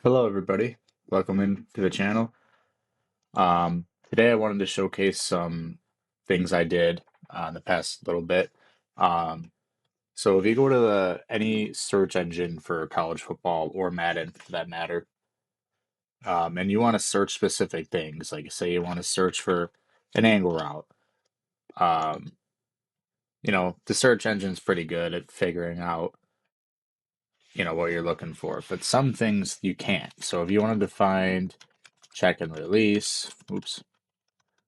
Hello, everybody. Welcome into the channel. Today, I wanted to showcase some things I did in the past little bit. Um, so, if you go to any search engine for college football or Madden, for that matter, and you want to search specific things, like say you want to search for an angle route, um, the search engine's pretty good at figuring out, what you're looking for. But some things you can't. So, if you wanted to find check and release, oops,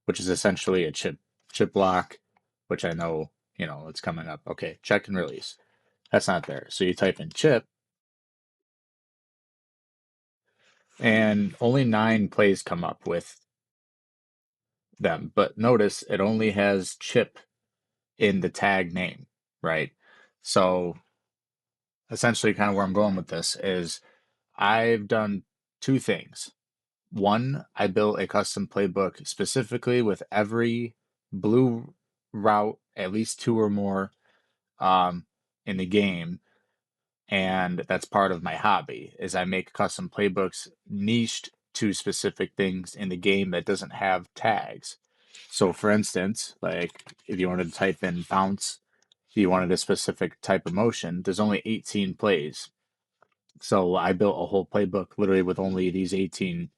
which is essentially a chip block, which I know, it's coming up. Okay, check and release. That's not there. So you type in chip, and only 9 plays come up with them. But notice it only has chip in the tag name, right? So essentially, kind of where I'm going with this is I've done two things. One, I built a custom playbook specifically with every blue route, at least two or more, um, in the game, and that's part of my hobby. Is I make custom playbooks niched to specific things in the game that doesn't have tags. So, for instance, like if you wanted to type in bounce, if you wanted a specific type of motion, there's only 18 plays. So I built a whole playbook literally with only these 18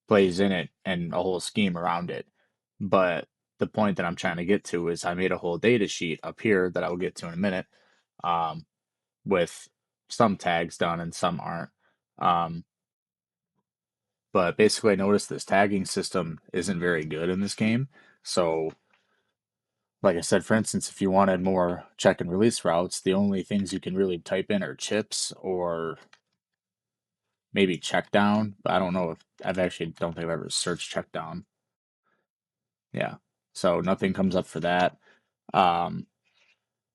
plays in it and a whole scheme around it. But the point that I'm trying to get to is I made a whole data sheet up here that I will get to in a minute, um, with some tags done and some aren't. Um, but basically, I noticed this tagging system isn't very good in this game. So, like I said, for instance, if you wanted more check and release routes, the only things you can really type in are chips or maybe check down. But I don't know if I've actually don't think I've ever searched check down. Yeah. So nothing comes up for that. Um,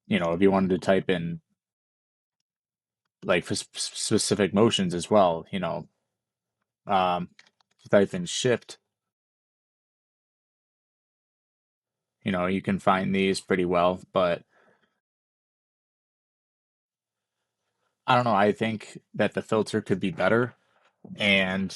if you wanted to type in like for specific motions as well, type in shift, you can find these pretty well, but I don't know. I think that the filter could be better. And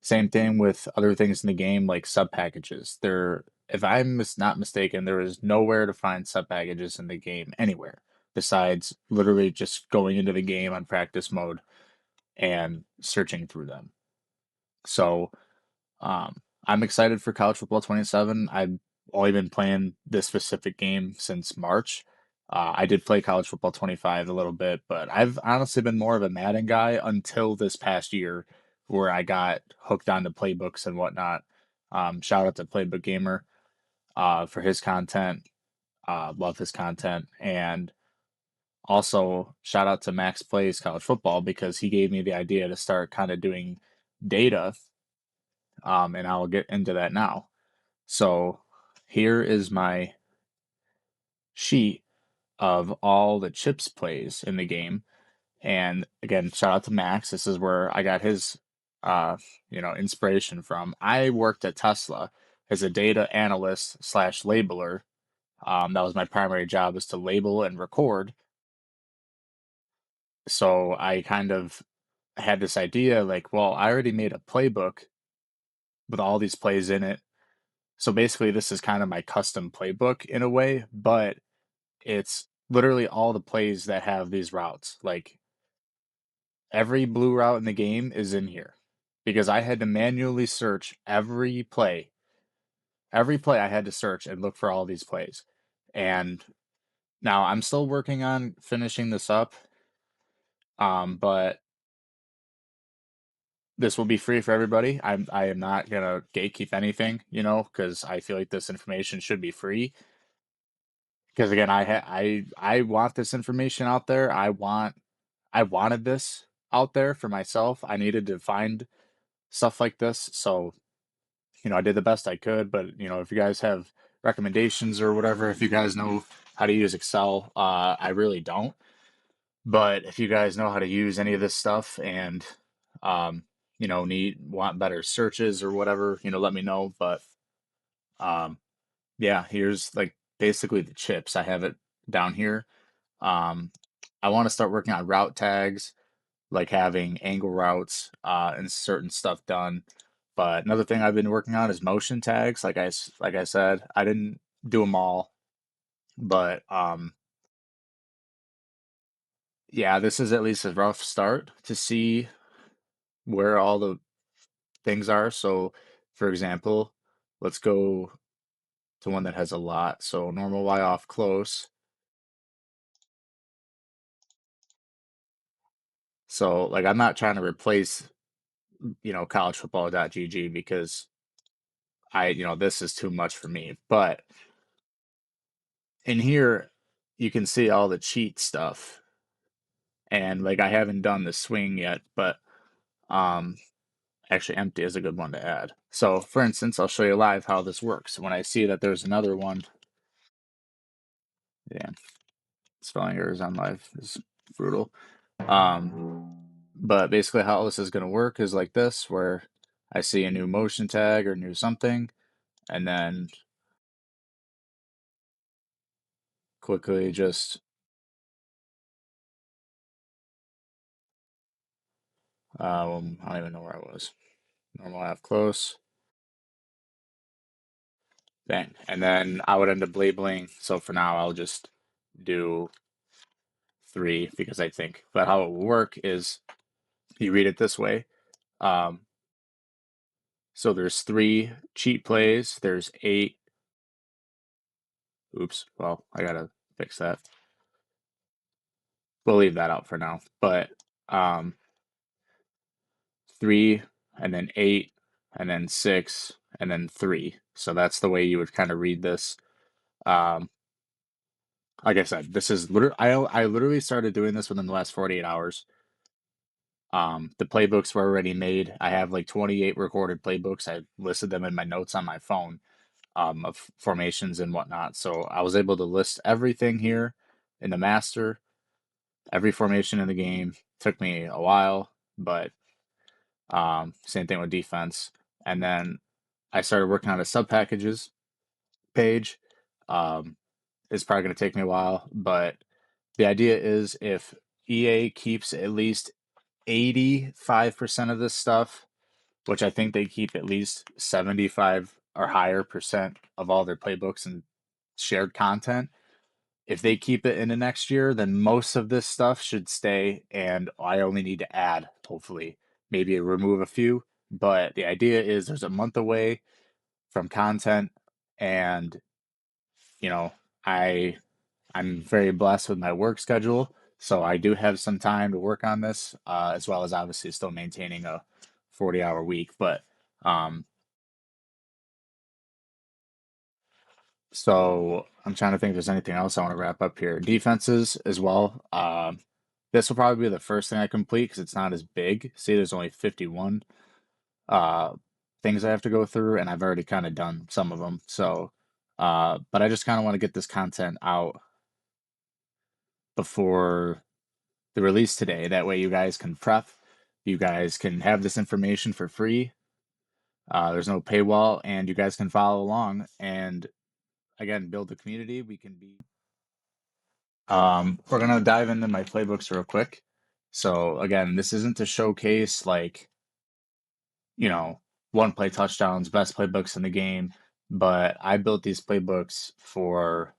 same thing with other things in the game, like sub packages. If I'm not mistaken, there is nowhere to find sub packages in the game anywhere besides literally just going into the game on practice mode and searching through them. So, I'm excited for College Football 27. I've only been playing this specific game since March. I did play College Football 25 a little bit, but I've honestly been more of a Madden guy until this past year where I got hooked onto playbooks and whatnot. Shout out to Playbook Gamer for his content. Love his content. And also shout out to Max Plays College Football because he gave me the idea to start kind of doing data, and I'll get into that now. So here is my sheet of all the chips plays in the game. And again, shout out to Max. This is where I got his inspiration from. I worked at Tesla as a data analyst slash labeler. That was my primary job, is to label and record. So I kind of had this idea like, well, I already made a playbook with all these plays in it. So basically, this is kind of my custom playbook in a way, but it's literally all the plays that have these routes. Like every blue route in the game is in here because I had to manually search every play. Every play I had to search and look for all these plays. And now I'm still working on finishing this up. But this will be free for everybody. I am not gonna gatekeep anything, because I feel like this information should be free. Because again, I want this information out there. I wanted this out there for myself. I needed to find stuff like this. So, I did the best I could. But, if you guys have recommendations or whatever, if you guys know how to use Excel, I really don't. But if you guys know how to use any of this stuff and, want better searches or whatever, let me know. But, um, yeah, here's like basically the chips. I have it down here. Um, I want to start working on route tags. like having angle routes and certain stuff done. But another thing I've been working on is motion tags. Like I said, I didn't do them all, but yeah, this is at least a rough start to see where all the things are. So, for example, let's go to one that has a lot. So normal Y off close. So like I'm not trying to replace, collegefootball.gg because this is too much for me. But in here, you can see all the cheat stuff. And like I haven't done the swing yet, but um actually empty is a good one to add. So for instance, I'll show you live how this works. When I see that there's another one, yeah, spelling errors on live is brutal. But basically how this is going to work is like this, where I see a new motion tag or new something, and then quickly just I don't even know where I was. Normal half close, bang, and then I would end up labeling. So for now, I'll just do 3 because I think. But how it will work is you read it this way. Um, so there's 3 cheat plays. There's 8. Oops. Well, I gotta fix that. We'll leave that out for now. But 3 and then 8 and then 6 and then 3. So that's the way you would kind of read this. Like I said, this is literally I literally started doing this within the last 48 hours. The playbooks were already made. I have like 28 recorded playbooks. I listed them in my notes on my phone of formations and whatnot. So I was able to list everything here in the master, every formation in the game. Took me a while, but same thing with defense. And then I started working on a subpackages page. It's probably going to take me a while, but the idea is if EA keeps at least 85% of this stuff, which I think they keep at least 75 or higher percent of all their playbooks and shared content. If they keep it into next year, then most of this stuff should stay, and I only need to add, hopefully, maybe remove a few. But the idea is there's a month away from content, and you know, I I'm very blessed with my work schedule, so I do have some time to work on this, as well as obviously still maintaining a 40-hour week. But um, so I'm trying to think if there's anything else I want to wrap up here. Defenses as well. This will probably be the first thing I complete because it's not as big. See, there's only 51 uh, things I have to go through, and I've already kind of done some of them. So, but I just kind of want to get this content out before the release today. That way, you guys can prep. You guys can have this information for free. There's no paywall, and you guys can follow along and again build the community. We can be. We're gonna dive into my playbooks real quick. So again, this isn't to showcase like one play touchdowns, best playbooks in the game, but I built these playbooks for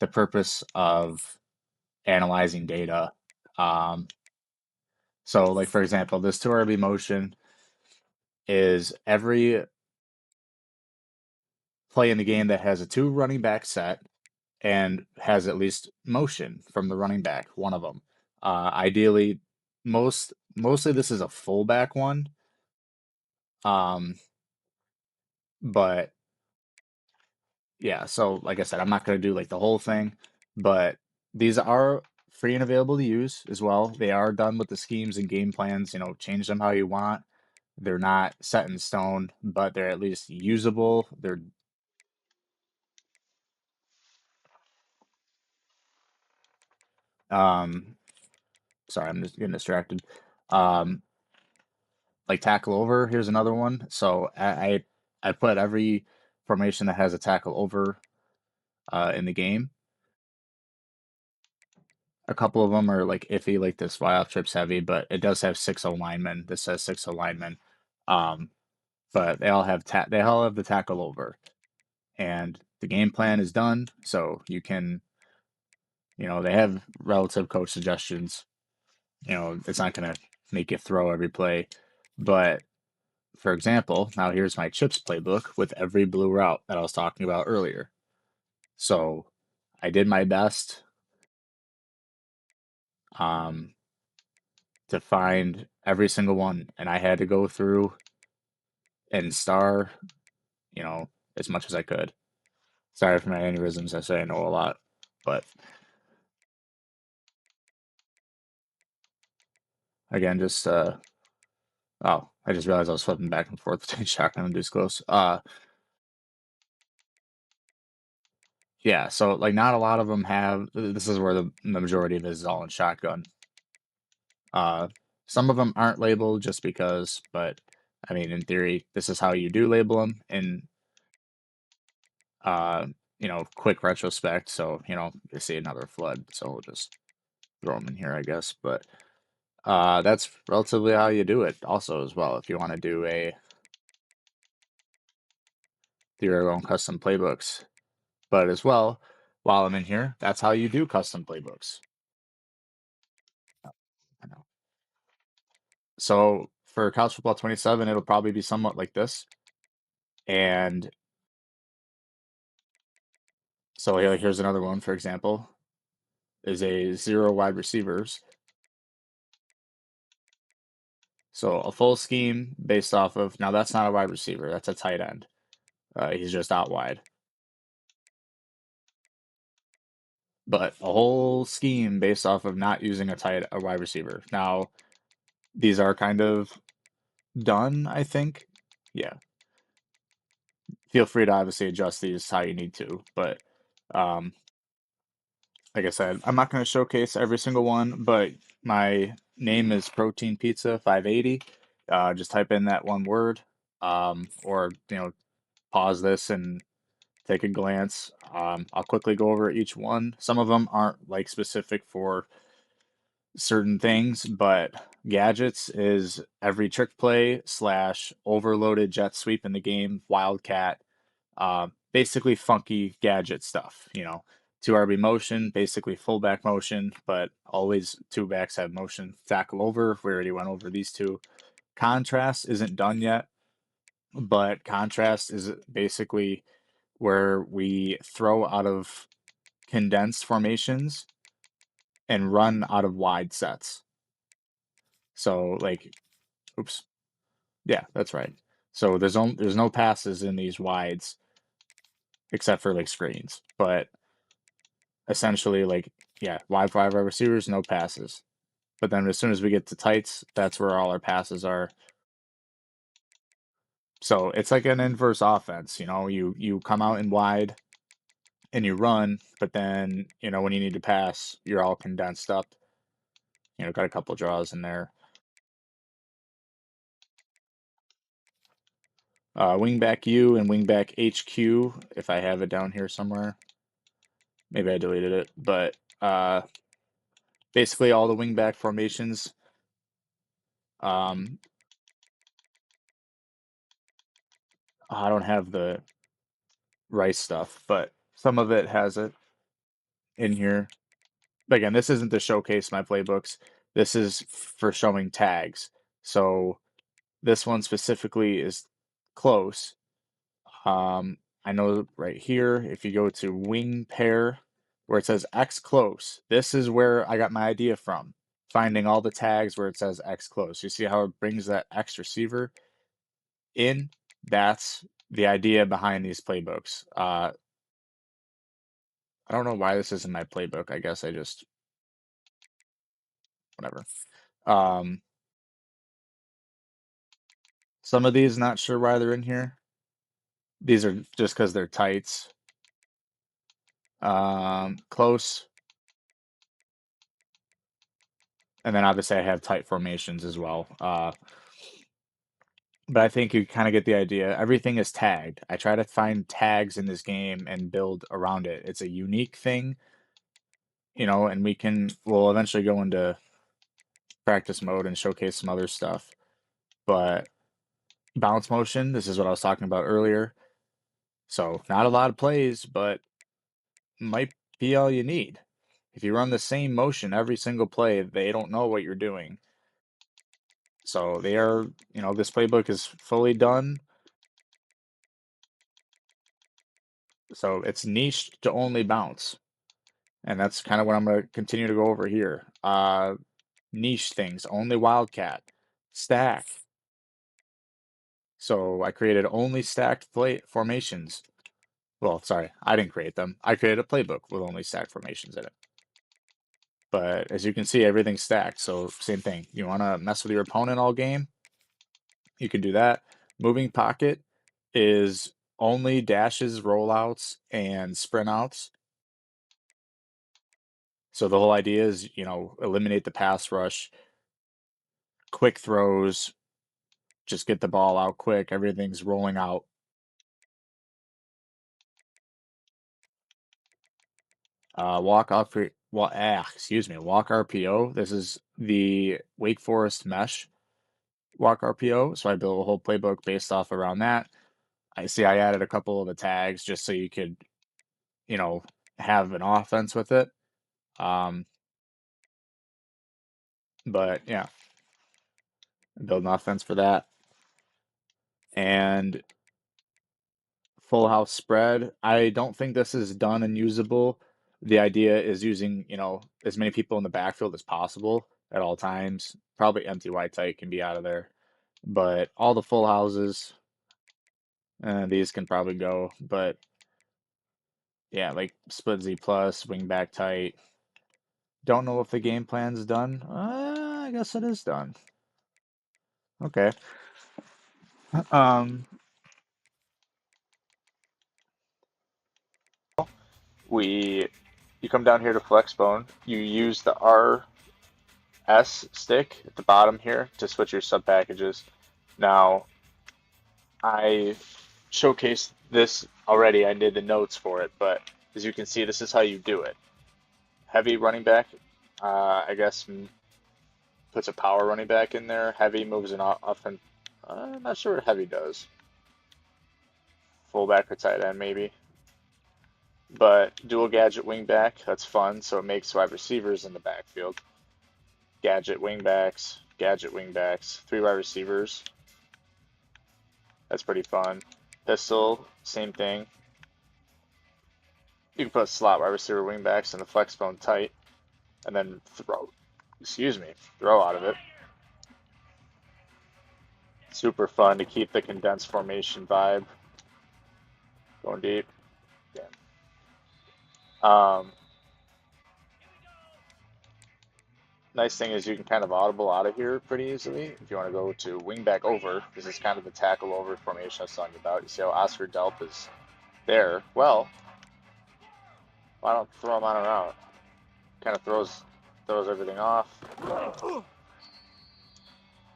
the purpose of analyzing data. Um, so like for example, this 2RB motion is every play in the game that has a 2 running back set and has at least motion from the running back, one of them. Ideally, mostly this is a fullback one, um, but yeah. So like I said, I'm not going to do like the whole thing, but these are free and available to use as well. They are done with the schemes and game plans. Change them how you want. They're not set in stone, but they're at least usable. They're um, sorry, I'm just getting distracted. Um, like tackle over. Here's another one. So I put every formation that has a tackle over in the game. A couple of them are like iffy, like this fly off trip's heavy, but it does have 6 alignment. This says 6 alignment. But they all have the tackle over. And the game plan is done, so you can, they have relative coach suggestions. It's not gonna make you throw every play. But for example, now here's my chips playbook with every blue route that I was talking about earlier. So I did my best um, to find every single one, and I had to go through and star, you know, as much as I could. Sorry for my aneurysms. I say I know a lot, but again, just oh, I just realized I was flipping back and forth between shotgun and deuce close. Yeah, so like not a lot of them have. This is where the majority of it is all in shotgun. Uh, some of them aren't labeled just because, but I mean, in theory, this is how you do label them in, uh, quick retrospect. So, you see another flood, so we'll just throw them in here, I guess. But that's relatively how you do it also as well. If you want to do your own custom playbooks. But as well, while I'm in here, that's how you do custom playbooks. I know. So for College Football 27, it'll probably be somewhat like this. And so here's another one, for example, is a 0 wide receivers. So a full scheme based off of, now that's not a wide receiver, that's a tight end. He's just out wide. But a whole scheme based off of not using a wide receiver. Now, these are kind of done, I think. Yeah. Feel free to obviously adjust these how you need to, but um, like I said, I'm not going to showcase every single one, but my name is Protein Pizza 580. Just type in that one word, or pause this and take a glance. I'll quickly go over each one. Some of them aren't like specific for certain things, but gadgets is every trick play / overloaded jet sweep in the game, wildcat, basically funky gadget stuff. 2 RB motion, basically fullback motion, but always 2 backs have motion. Tackle over, we already went over these 2. Contrast isn't done yet, but contrast is basically where we throw out of condensed formations and run out of wide sets. So like, oops, yeah, that's right. So there's no passes in these wides except for like screens, but essentially like, yeah, wide 5 wide receivers, no passes. But then as soon as we get to tights, that's where all our passes are. So it's like an inverse offense. You come out in wide and you run, but then when you need to pass, you're all condensed up. Got a couple draws in there. Wingback U and wingback HQ, if I have it down here somewhere. Maybe I deleted it, but basically all the wingback formations. I don't have the rice stuff, but some of it has it in here. But again, this isn't to showcase my playbooks. This is for showing tags. So this one specifically is close. I know right here, if you go to wing pair, where it says X close, this is where I got my idea from. Finding all the tags where it says X close. You see how it brings that X receiver in? That's the idea behind these playbooks. I don't know why this is in my playbook. I guess I just, whatever. Um, some of these, not sure why they're in here. These are just because they're tights. Close. And then obviously I have tight formations as well. But I think you kind of get the idea. Everything is tagged. I try to find tags in this game and build around it. It's a unique thing. you know, and we'll eventually go into practice mode and showcase some other stuff. But bounce motion, this is what I was talking about earlier. So not a lot of plays, but might be all you need. If you run the same motion every single play, they don't know what you're doing. So they are, you know, this playbook is fully done. So it's niche to only bounce. And that's kind of what I'm going to continue to go over here. Niche things, only wildcat, stack. So I created only stacked play formations. Well, sorry, I didn't create them. I created a playbook with only stacked formations in it. But as you can see, everything's stacked. So same thing. You want to mess with your opponent all game? You can do that. Moving pocket is only dashes, rollouts, and sprint outs. So the whole idea is, you know, eliminate the pass rush, quick throws, just get the ball out quick. Everything's rolling out. Walk RPO. This is the Wake Forest mesh walk RPO. So I built a whole playbook based off around that. I added a couple of the tags just so you could, you know, have an offense with it. But yeah, build an offense for that. And full house spread. I don't think this is done and usable. The idea is using, you know, as many people in the backfield as possible at all times. Probably empty white tight can be out of there. But all the full houses, these can probably go. But yeah, like split Z plus, wing back tight. Don't know if the game plan's done. I guess it is done. Okay. Um, you come down here to Flexbone. You use the RS stick at the bottom here to switch your sub packages. Now, I showcased this already. I did the notes for it, but as you can see, this is how you do it. Heavy running back, I guess, puts a power running back in there. Heavy moves an offense. I'm not sure what heavy does. Fullback or tight end, maybe. But dual gadget wingback, that's fun. So it makes wide receivers in the backfield. Gadget wingbacks, 3 wide receivers. That's pretty fun. Pistol, same thing. You can put slot wide receiver wingbacks in the flex bone tight, and then throw out of it. Super fun to keep the condensed formation vibe going deep. Damn. Nice thing is you can kind of audible out of here pretty easily. If you want to go to wingback over, this is kind of the tackle over formation I was talking about. You see how Oscar Delp is there. Well, why don't throw him on around? Kind of throws everything off.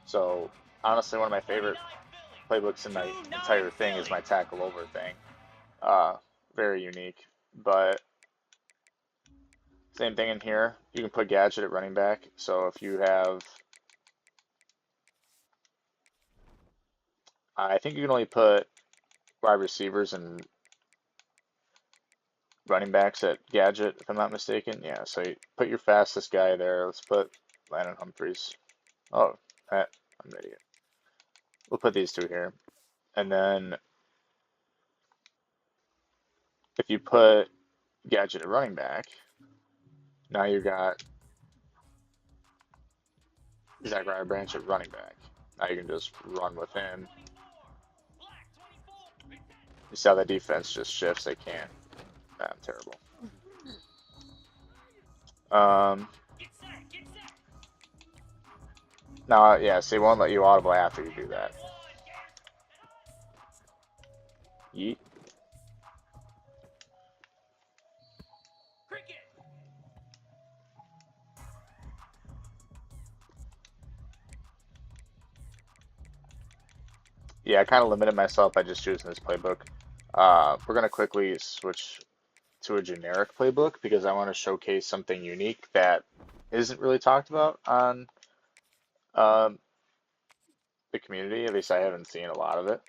So honestly, one of my favorite playbooks in my entire thing is my tackle over thing. Very unique, but same thing in here. You can put gadget at running back. So if you have, I think you can only put wide receivers and running backs at gadget, if I'm not mistaken. Yeah, so you put your fastest guy there. Let's put Landon Humphreys. Oh, I'm an idiot. We'll put these two here. And then if you put gadget at running back, now you got Zachariah Branch at running back. Now you can just run with him. You see how the defense just shifts? They can't. I'm terrible. Now, yeah, so they won't let you audible after you do that. Yeet. Yeah, I kind of limited myself by just choosing this playbook. We're going to quickly switch to a generic playbook because I want to showcase something unique that isn't really talked about on um, the community. At least I haven't seen a lot of it.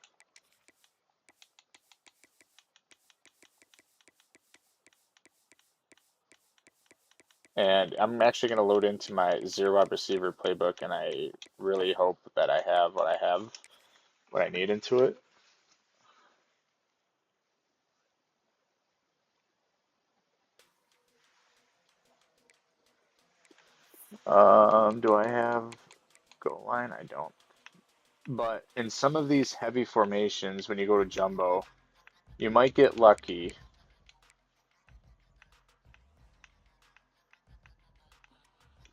And I'm actually going to load into my zero wide receiver playbook, and I really hope that I have, what I need into it. Do I have goal line? I don't. But in some of these heavy formations, when you go to jumbo, you might get lucky.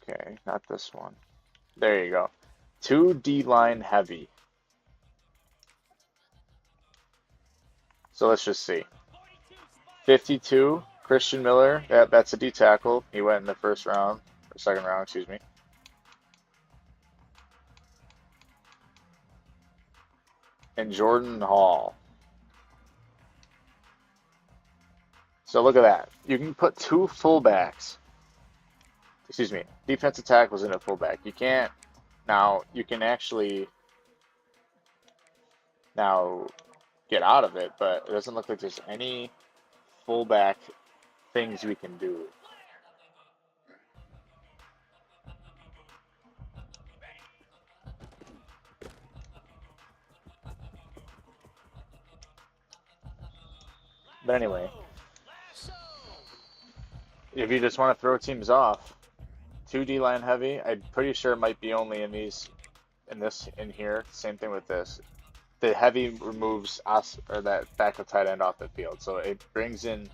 Okay, not this one. There you go. 2 D-line heavy. So let's just see. 52, Christian Miller. That's a D tackle. He went in the first round, or second round, excuse me. And Jordan Hall. So look at that. You can put 2 fullbacks. Excuse me. Defensive tackles in a fullback. You can't. Now, you can actually now get out of it, but it doesn't look like there's any fullback things we can do. But anyway, if you just want to throw teams off, 2 D-line heavy, I'm pretty sure it might be only in these, in here. Same thing with this. The heavy removes us or that backup tight end off the field, so it brings in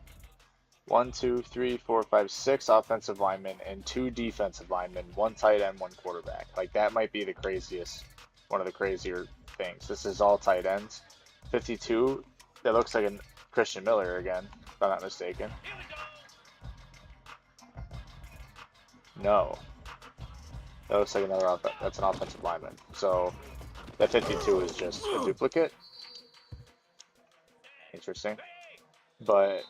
1, 2, 3, 4, 5, 6 offensive linemen and 2 defensive linemen, 1 tight end, 1 quarterback. Like that might be the craziest, one of the crazier things. This is all tight ends. 52, that looks like a Christian Miller again, if I'm not mistaken. No, that looks like another that's an offensive lineman. So that 52 is just a duplicate. Interesting. But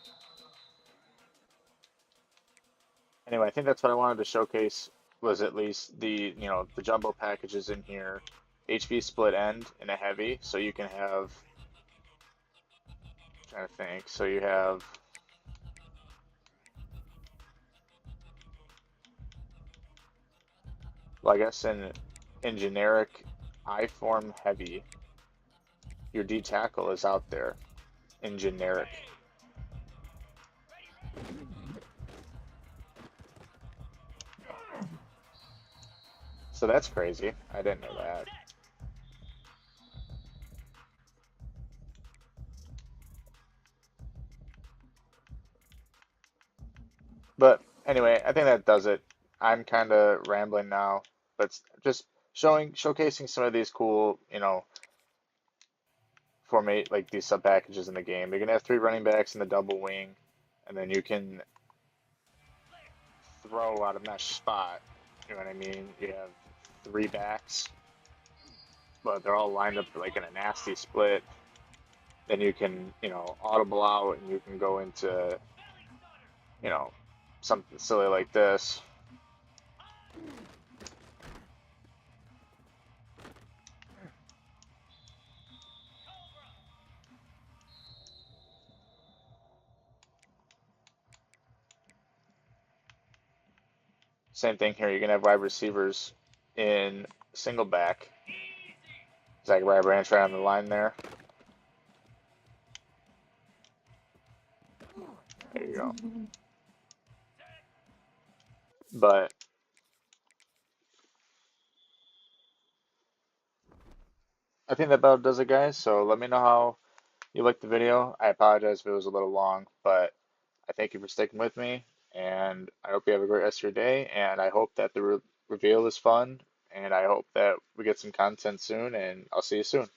anyway, I think that's what I wanted to showcase was at least the, the jumbo packages in here. HV split end and a heavy, so you can have, I'm trying to think, so you have, well, I guess in generic I-form heavy, your D tackle is out there in generic. So that's crazy. I didn't know that. But anyway, I think that does it. I'm kind of rambling now, but just showcasing some of these cool, formate like these sub packages in the game. You're gonna have 3 running backs in the double wing, and then you can throw out a mesh spot. You know what I mean? You have 3 backs, but they're all lined up like in a nasty split. Then you can, audible out and you can go into, you know, something silly like this. Same thing here. You're gonna have wide receivers in single back. Zach Branch right on the line there. There you go. But I think that about does it, guys. So let me know how you liked the video. I apologize if it was a little long, but I thank you for sticking with me, and I hope you have a great rest of your day. And I hope that the reveal is fun, and I hope that we get some content soon. And I'll see you soon.